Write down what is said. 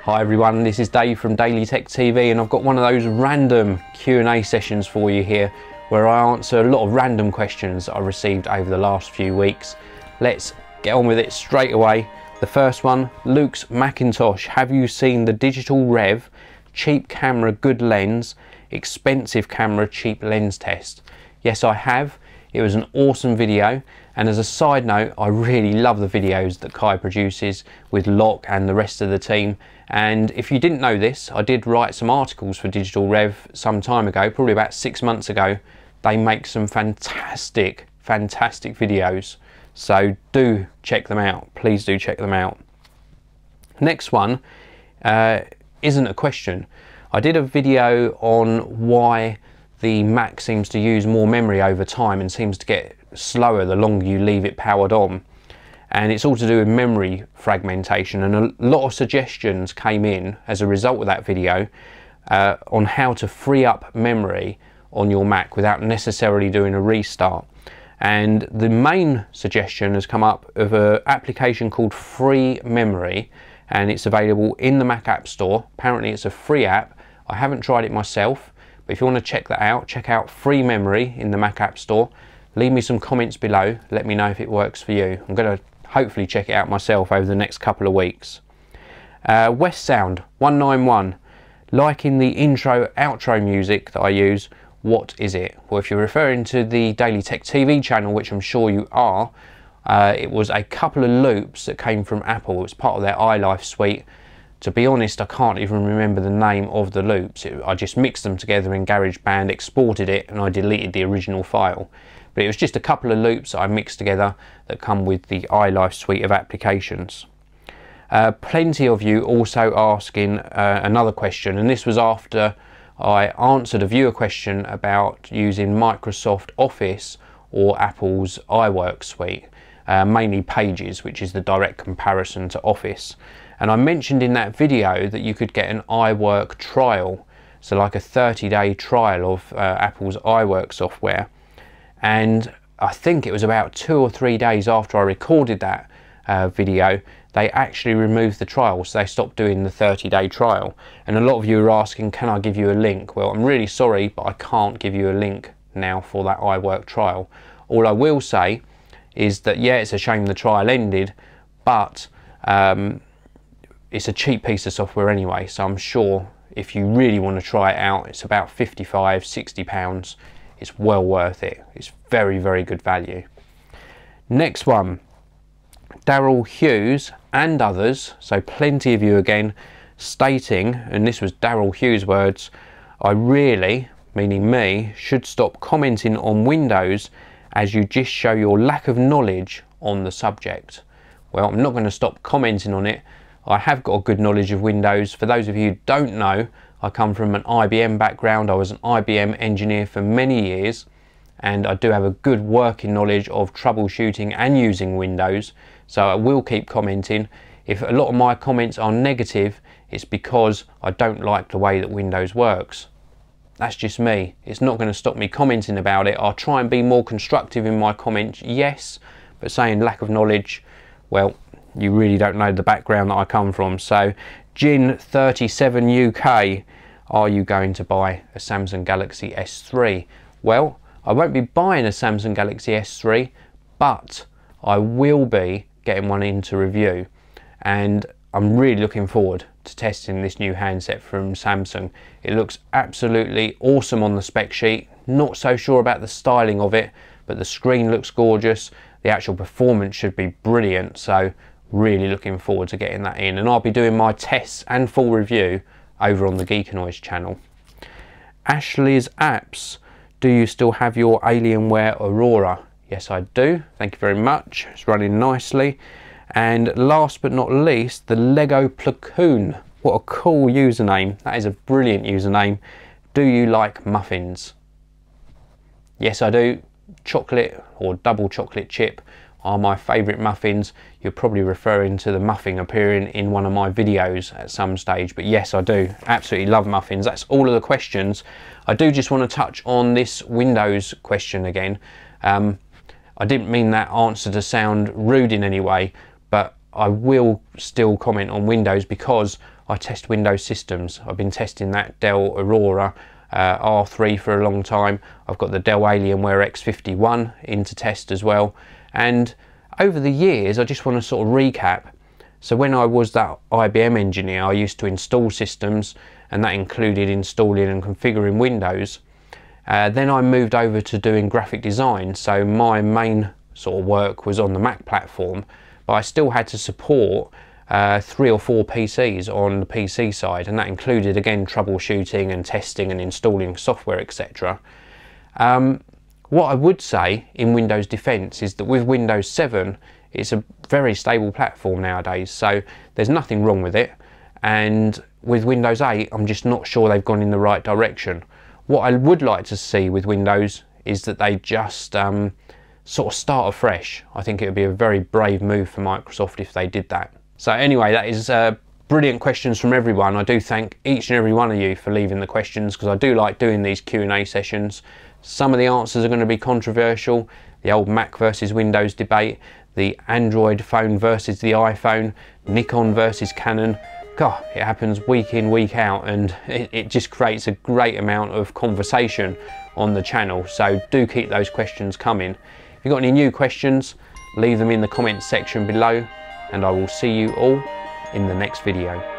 Hi everyone, this is Dave from DailyTechTV, and I've got one of those random Q&A sessions for you here where I answer a lot of random questions I received over the last few weeks. Let's get on with it straight away. The first one, Luke's Macintosh. Have you seen the digital rev, cheap camera, good lens, expensive camera, cheap lens test? Yes, I have. It was an awesome video, and as a side note, I really love the videos that Kai produces with Locke and the rest of the team. And if you didn't know this, I did write some articles for Digital Rev some time ago, probably about 6 months ago. They make some fantastic videos, so do check them out. Please do check them out. Next one isn't a question. I did a video on why the Mac seems to use more memory over time and seems to get slower the longer you leave it powered on. And it's all to do with memory fragmentation, and a lot of suggestions came in as a result of that video on how to free up memory on your Mac without necessarily doing a restart. And the main suggestion has come up of an application called Free Memory, and it's available in the Mac App Store. Apparently it's a free app. I haven't tried it myself, but if you want to check that out, check out Free Memory in the Mac App Store. Leave me some comments below, let me know if it works for you. I'm going to hopefully check it out myself over the next couple of weeks. West Sound 191, liking the intro outro music that I use, what is it? Well, if you're referring to the DailyTechTV channel, which I'm sure you are, it was a couple of loops that came from Apple. It was part of their iLife suite. To be honest, I can't even remember the name of the loops. I just mixed them together in GarageBand, exported it, and I deleted the original file. But it was just a couple of loops that I mixed together that come with the iLife suite of applications. Plenty of you also asking another question, and this was after I answered a viewer question about using Microsoft Office or Apple's iWork suite, mainly Pages, which is the direct comparison to Office. And I mentioned in that video that you could get an iWork trial, so like a 30-day trial of Apple's iWork software. And I think it was about 2 or 3 days after I recorded that video, they actually removed the trial, so they stopped doing the 30-day trial. And a lot of you are asking, can I give you a link? Well, I'm really sorry, but I can't give you a link now for that iWork trial. All I will say is that, yeah, it's a shame the trial ended, but it's a cheap piece of software anyway, so I'm sure if you really want to try it out, it's about 55, 60 pounds. It's well worth it. It's very good value. Next one, Daryl Hughes and others, so plenty of you again, stating, and this was Daryl Hughes' words, I really, meaning me, should stop commenting on Windows as you just show your lack of knowledge on the subject. Well, I'm not going to stop commenting on it. I have got a good knowledge of Windows. For those of you who don't know, I come from an IBM background. I was an IBM engineer for many years, and I do have a good working knowledge of troubleshooting and using Windows, so I will keep commenting. If a lot of my comments are negative, it's because I don't like the way that Windows works. That's just me. It's not going to stop me commenting about it. I'll try and be more constructive in my comments, yes, but saying lack of knowledge, well, you really don't know the background that I come from. So Gin37 UK, are you going to buy a Samsung Galaxy S3? Well, I won't be buying a Samsung Galaxy S3, but I will be getting one in to review, and I'm really looking forward to testing this new handset from Samsung. It looks absolutely awesome on the spec sheet. Not so sure about the styling of it, but the screen looks gorgeous. The actual performance should be brilliant, so really looking forward to getting that in, and I'll be doing my tests and full review over on the Geekanoids channel. Ashley's Apps, do you still have your Alienware Aurora? Yes, I do, thank you very much, it's running nicely. And last but not least, the Lego Platoon. What a cool username, that is a brilliant username. Do you like muffins? Yes, I do. Chocolate or double chocolate chip are my favourite muffins. You're probably referring to the muffin appearing in one of my videos at some stage, but yes, I do absolutely love muffins. That's all of the questions. I do just want to touch on this Windows question again. I didn't mean that answer to sound rude in any way, but I will still comment on Windows because I test Windows systems. I've been testing that Dell Aurora R3 for a long time. I've got the Dell Alienware X51 in to test as well. And over the years, I just want to sort of recap. So when I was that IBM engineer, I used to install systems, and that included installing and configuring Windows. Then I moved over to doing graphic design. So my main sort of work was on the Mac platform, but I still had to support 3 or 4 PCs on the PC side, and that included again troubleshooting and testing and installing software, etc. What I would say in Windows defense is that with Windows 7 it's a very stable platform nowadays, so there's nothing wrong with it, and with Windows 8 I'm just not sure they've gone in the right direction. What I would like to see with Windows is that they just sort of start afresh. I think it would be a very brave move for Microsoft if they did that. So anyway, that is brilliant questions from everyone. I do thank each and every one of you for leaving the questions, because I do like doing these Q&A sessions. Some of the answers are going to be controversial. The old Mac versus Windows debate, the Android phone versus the iPhone, Nikon versus Canon. God, it happens week in, week out, and it just creates a great amount of conversation on the channel. So do keep those questions coming. If you've got any new questions, leave them in the comments section below, and I will see you all in the next video.